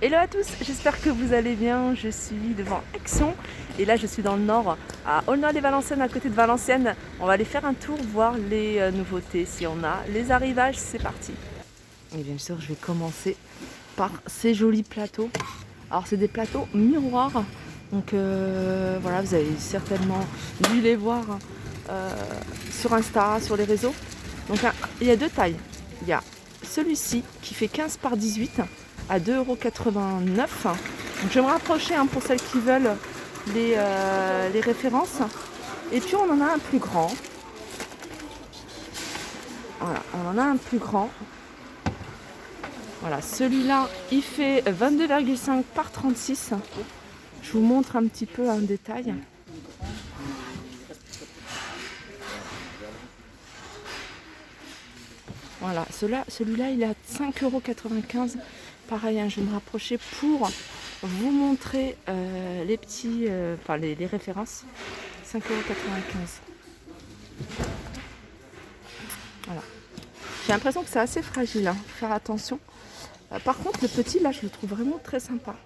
Hello à tous, j'espère que vous allez bien. Je suis devant Action et là je suis dans le nord, à Aulnoy-les-Valenciennes, à côté de Valenciennes. On va aller faire un tour, voir les nouveautés, si on a les arrivages. C'est parti. Et bien sûr, je vais commencer par ces jolis plateaux. Alors c'est des plateaux miroirs, donc voilà, vous avez certainement dû les voir sur Insta, sur les réseaux. Donc il y a deux tailles. Il y a celui-ci qui fait 15 par 18 à 2,89 €. Donc je vais me rapprocher pour celles qui veulent les références. Et puis on en a un plus grand. Voilà, on en a un plus grand. Voilà, celui-là, il fait 22,5 par 36. Je vous montre un petit peu en détail. Voilà, celui-là, il est à 5,95 €. Pareil, je vais me rapprocher pour vous montrer les petits, les références. 5,95 €. Voilà. J'ai l'impression que c'est assez fragile, faire attention. Par contre, le petit, là, je le trouve vraiment très sympa.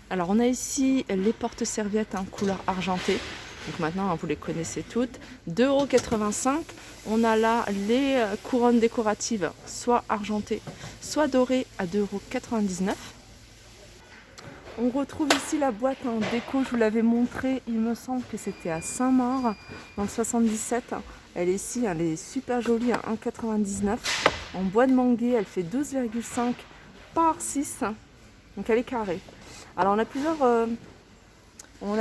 Alors, on a ici les porte-serviettes en couleur argentée. Donc maintenant, vous les connaissez toutes. 2,85 €. On a là les couronnes décoratives, soit argentées, soit dorées, à 2,99 €. On retrouve ici la boîte en déco, je vous l'avais montré, il me semble que c'était à Saint-Maur, dans le 77. Elle est ici, elle est super jolie, à 1,99 €. En bois de manguier, elle fait 12,5 par 6. Donc elle est carrée. Alors on a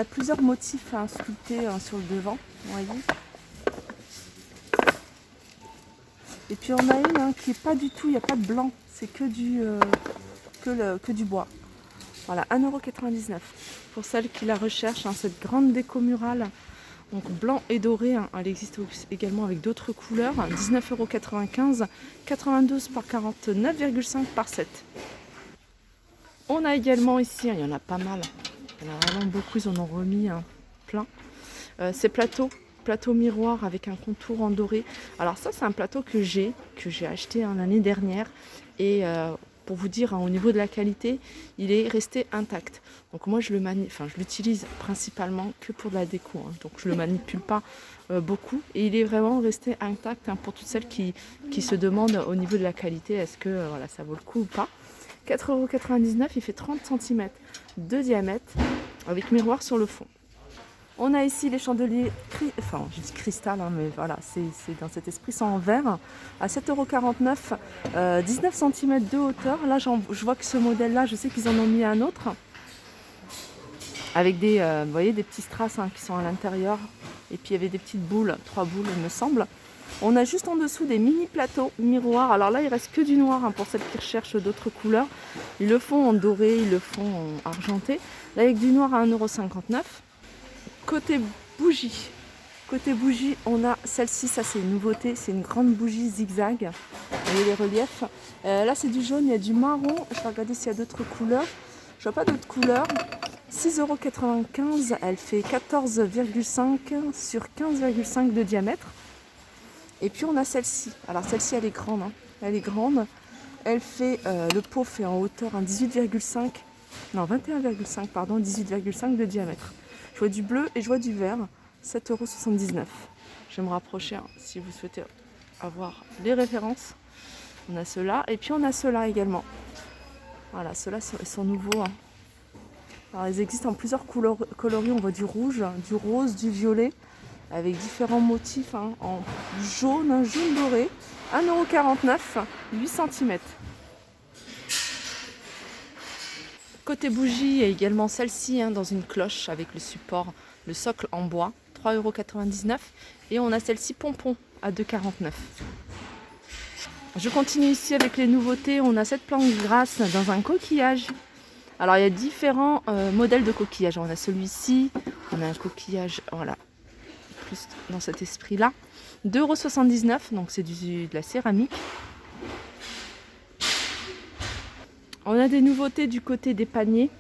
plusieurs motifs sculptés sur le devant, vous voyez. Et puis on a une qui est pas du tout, il n'y a pas de blanc, c'est que du bois. Voilà, 1,99 €. Pour celles qui la recherchent, cette grande déco murale, donc blanc et doré, elle existe également avec d'autres couleurs. 19,95 €, 92 par 49,5 par 7. On a également ici, il y en a pas mal, il y en a vraiment beaucoup, ils en ont remis plein. Ces plateaux miroirs avec un contour en doré. Alors ça, c'est un plateau que j'ai acheté l'année dernière. Et pour vous dire, au niveau de la qualité, il est resté intact. Donc moi, je l'utilise principalement que pour de la déco. Donc je ne le manipule pas beaucoup. Et il est vraiment resté intact pour toutes celles qui se demandent au niveau de la qualité, est-ce que ça vaut le coup ou pas. 4,99 €, il fait 30 cm de diamètre avec miroir sur le fond. On a ici les chandeliers, je dis cristal, mais voilà, c'est dans cet esprit, c'est en verre, à 7,49 €, 19 cm de hauteur. Là, je vois que ce modèle-là, je sais qu'ils en ont mis un autre, avec vous voyez, des petits strass qui sont à l'intérieur. Et puis il y avait des petites boules, 3 boules, il me semble. On a juste en dessous des mini plateaux miroirs. Alors là, il reste que du noir pour celles qui recherchent d'autres couleurs. Ils le font en doré, ils le font en argenté. Là, avec du noir à 1,59 €. Côté bougie, on a celle-ci, ça c'est une nouveauté, c'est une grande bougie zigzag. Vous voyez les reliefs. Là, c'est du jaune, il y a du marron. Je vais regarder s'il y a d'autres couleurs. Je vois pas d'autres couleurs. 6,95 €, elle fait 14,5 sur 15,5 de diamètre. Et puis on a celle-ci. Alors celle-ci, elle est grande. Elle est grande. Elle fait, le pot fait en hauteur 21,5 pardon, 18,5 de diamètre. Je vois du bleu et je vois du vert. 7,79 €. Je vais me rapprocher si vous souhaitez avoir les références. On a ceux-là et puis on a ceux-là également. Voilà, ceux-là sont nouveaux. Alors ils existent en plusieurs coloris. On voit du rouge, du rose, du violet, avec différents motifs en jaune doré. 1,49 €, 8 cm. Côté bougie, il y a également celle-ci dans une cloche avec le support, le socle en bois, 3,99 €. Et on a celle-ci pompon à 2,49 €. Je continue ici avec les nouveautés. On a cette plante grasse dans un coquillage. Alors il y a différents modèles de coquillage. On a celui-ci, on a un coquillage, voilà, plus dans cet esprit-là. 2,79 €, donc c'est de la céramique. On a des nouveautés du côté des paniers.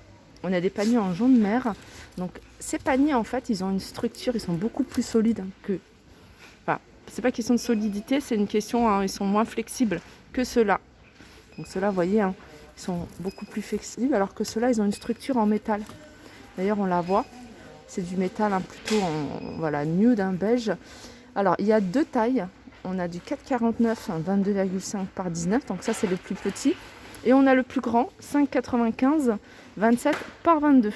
On a des paniers en jaune mer. Donc ces paniers, en fait, ils ont une structure, ils sont beaucoup plus solides que... Enfin, c'est pas question de solidité, c'est une question, ils sont moins flexibles. que ceux-là. Donc ceux-là, vous voyez, hein, ils sont beaucoup plus flexibles, alors que ceux-là, ils ont une structure en métal. D'ailleurs, on la voit, c'est du métal hein, plutôt en voilà, nude, hein, beige. Alors, il y a deux tailles. On a du 4,49, 22,5 par 19, donc ça, c'est le plus petit. Et on a le plus grand, 5,95, 27 par 22.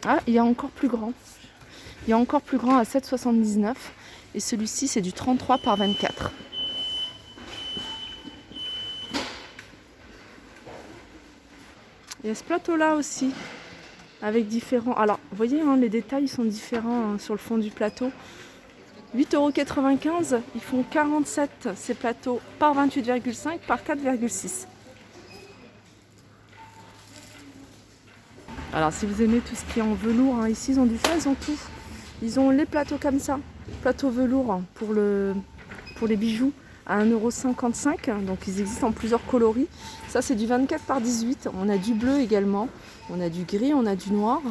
Ah, il y a encore plus grand. Il y a encore plus grand à 7,79. Et celui-ci, c'est du 33 par 24. Il y a ce plateau-là aussi, avec différents... Alors, vous voyez, hein, les détails sont différents hein, sur le fond du plateau. 8,95 €, ils font 47 ces plateaux par 28,5 par 4,6. Alors si vous aimez tout ce qui est en velours, hein, ici ils ont du choix, ils ont tout. Ils ont les plateaux comme ça, plateau velours hein, pour les bijoux à 1,55 €, donc ils existent en plusieurs coloris. Ça c'est du 24 par 18, on a du bleu également, on a du gris, on a du noir.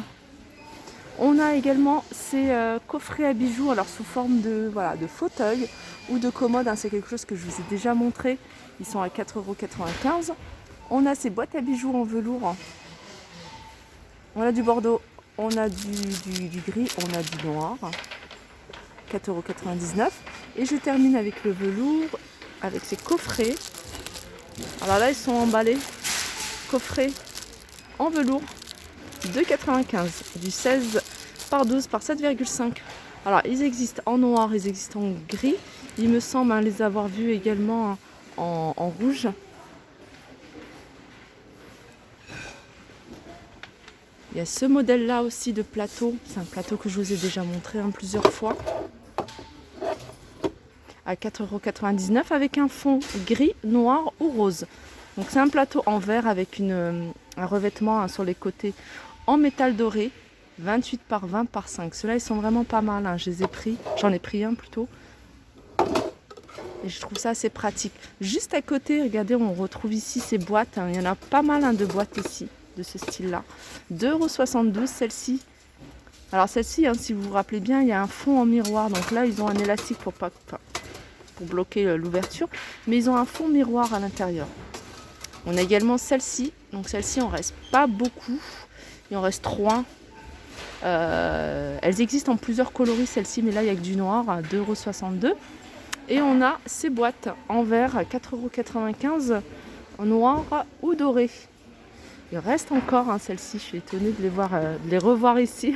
On a également ces coffrets à bijoux, alors sous forme de, voilà, de fauteuil ou de commode, hein, c'est quelque chose que je vous ai déjà montré, ils sont à 4,95 €. On a ces boîtes à bijoux en velours, on a du bordeaux, on a du gris, on a du noir, 4,99 €. Et je termine avec le velours, avec ces coffrets. Alors là, ils sont emballés, coffrets en velours, 2,95, du 16 par 12 par 7,5. Alors ils existent en noir, ils existent en gris. Il me semble hein, les avoir vus également en rouge. Il y a ce modèle là aussi de plateau. C'est un plateau que je vous ai déjà montré hein, plusieurs fois. À 4,99 € avec un fond gris, noir ou rose. Donc c'est un plateau en verre avec un revêtement hein, sur les côtés en métal doré. 28 par 20 par 5. Ceux-là, ils sont vraiment pas mal. Hein. Je les ai pris. J'en ai pris un plutôt. Et je trouve ça assez pratique. Juste à côté, regardez, on retrouve ici ces boîtes. Hein. Il y en a pas mal hein, de boîtes ici, de ce style-là. 2,72 € celle-ci. Alors celle-ci, hein, si vous vous rappelez bien, il y a un fond en miroir. Donc là, ils ont un élastique pour bloquer l'ouverture. Mais ils ont un fond miroir à l'intérieur. On a également celle-ci. Donc celle-ci, on reste pas beaucoup. Il en reste 3. Elles existent en plusieurs coloris, celle-ci, mais là il n'y a que du noir à 2,62 €. Et on a ces boîtes en verre à 4,95 € en noir ou doré. Il reste encore hein, celle-ci, je suis étonnée de les revoir ici.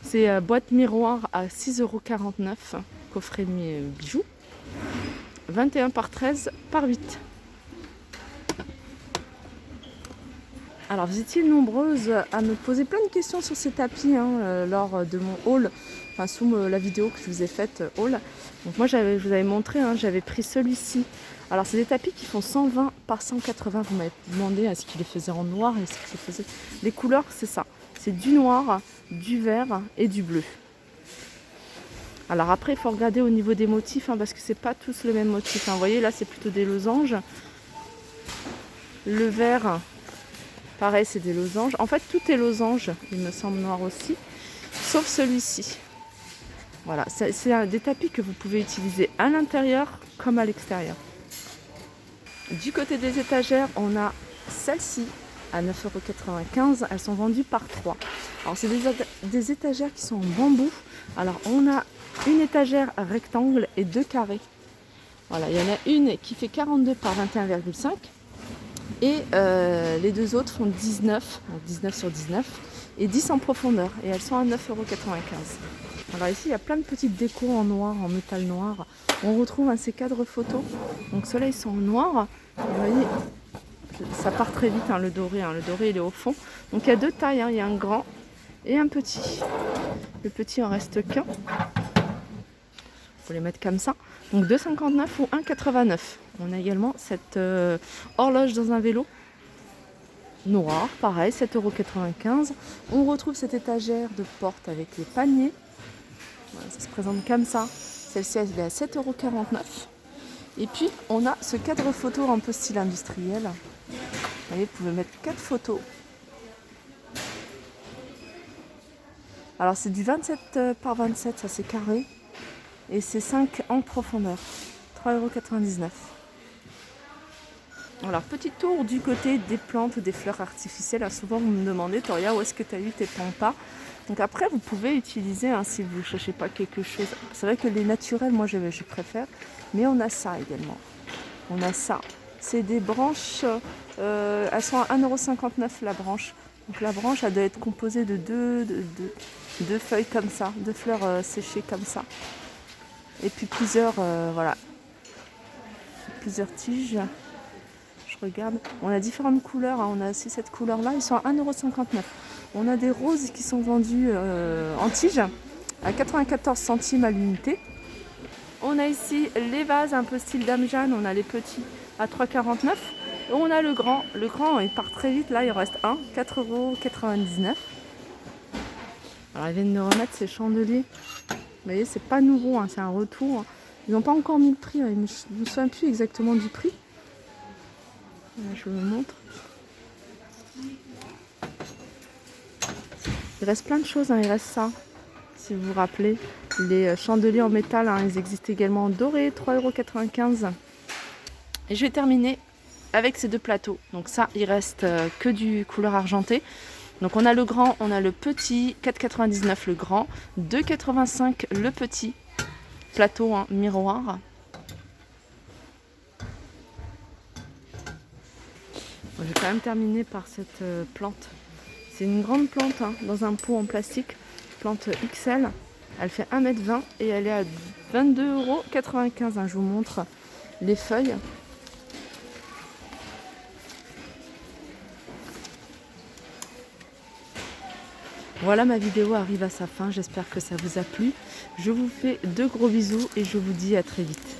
C'est boîte miroir à 6,49 €, coffret bijoux, 21 par 13 par 8. Alors vous étiez nombreuses à me poser plein de questions sur ces tapis hein, lors de mon haul, enfin sous la vidéo que je vous ai faite haul. Donc moi je vous avais montré, hein, j'avais pris celui-ci. Alors c'est des tapis qui font 120 par 180. Vous m'avez demandé à ce qu'il les faisait en noir et ce qu'il faisait. Les couleurs c'est ça, c'est du noir, du vert et du bleu. Alors après il faut regarder au niveau des motifs hein, parce que c'est pas tous le même motif. Hein. Vous voyez là c'est plutôt des losanges. Le vert. Pareil, c'est des losanges. En fait, tout est losange, il me semble noir aussi, sauf celui-ci. Voilà, c'est des tapis que vous pouvez utiliser à l'intérieur comme à l'extérieur. Du côté des étagères, on a celle-ci à 9,95 €. Elles sont vendues par 3. Alors, c'est des étagères qui sont en bambou. Alors, on a une étagère rectangle et 2 carrés. Voilà, il y en a une qui fait 42 par 21,5. Et les deux autres font 19, donc 19 sur 19, et 10 en profondeur. Et elles sont à 9,95 €. Alors ici, il y a plein de petites décos en noir, en métal noir. On retrouve ces cadres photos. Donc ceux-là, ils sont en noir. Vous voyez, ça part très vite, hein, le doré. Hein. Le doré, il est au fond. Donc il y a deux tailles. Hein. Il y a un grand et un petit. Le petit, en reste qu'un. Il faut les mettre comme ça. Donc 2,59 ou 1,89. On a également cette horloge dans un vélo noir, pareil, 7,95 €. On retrouve cette étagère de porte avec les paniers. Voilà, ça se présente comme ça. Celle-ci, elle est à 7,49 €. Et puis, on a ce cadre photo un peu style industriel. Vous voyez, vous pouvez mettre 4 photos. Alors, c'est du 27 par 27, ça c'est carré. Et c'est 5 en profondeur. 3,99 €. Alors, petit tour du côté des plantes, des fleurs artificielles. Alors, souvent, vous me demandez, Toria, où est-ce que tu as eu tes pampas? Donc après, vous pouvez utiliser, hein, si vous ne cherchez pas quelque chose. C'est vrai que les naturels, moi, je préfère. Mais on a ça également. On a ça. C'est des branches, elles sont à 1,59 € la branche. Donc la branche, elle doit être composée de deux feuilles comme ça, deux fleurs séchées comme ça. Et puis plusieurs, voilà, plusieurs tiges. Je regarde. On a différentes couleurs, hein. On a aussi cette couleur-là, ils sont à 1,59 €. On a des roses qui sont vendues en tige à 94 centimes à l'unité. On a ici les vases un peu style Dame Jeanne, on a les petits à 3,49 €. Et on a le grand. Le grand, il part très vite, là il reste un, 4,99 €. Alors ils viennent de remettre ces chandeliers. Vous voyez, c'est pas nouveau, hein, c'est un retour. Ils n'ont pas encore mis le prix, hein. Je ne me souviens plus exactement du prix. Là, je vous montre. Il reste plein de choses, hein. Il reste ça, si vous vous rappelez. Les chandeliers en métal, hein, ils existent également en doré, 3,95 €. Et je vais terminer avec ces deux plateaux. Donc ça, il reste que du couleur argentée. Donc on a le grand, on a le petit, 4,99 € le grand, 2,85 € le petit plateau, hein, miroir. Bon, je vais quand même terminer par cette plante. C'est une grande plante, hein, dans un pot en plastique, plante XL. Elle fait 1,20 m et elle est à 22,95 €. Je vous montre les feuilles. Voilà, ma vidéo arrive à sa fin. J'espère que ça vous a plu. Je vous fais de gros bisous et je vous dis à très vite.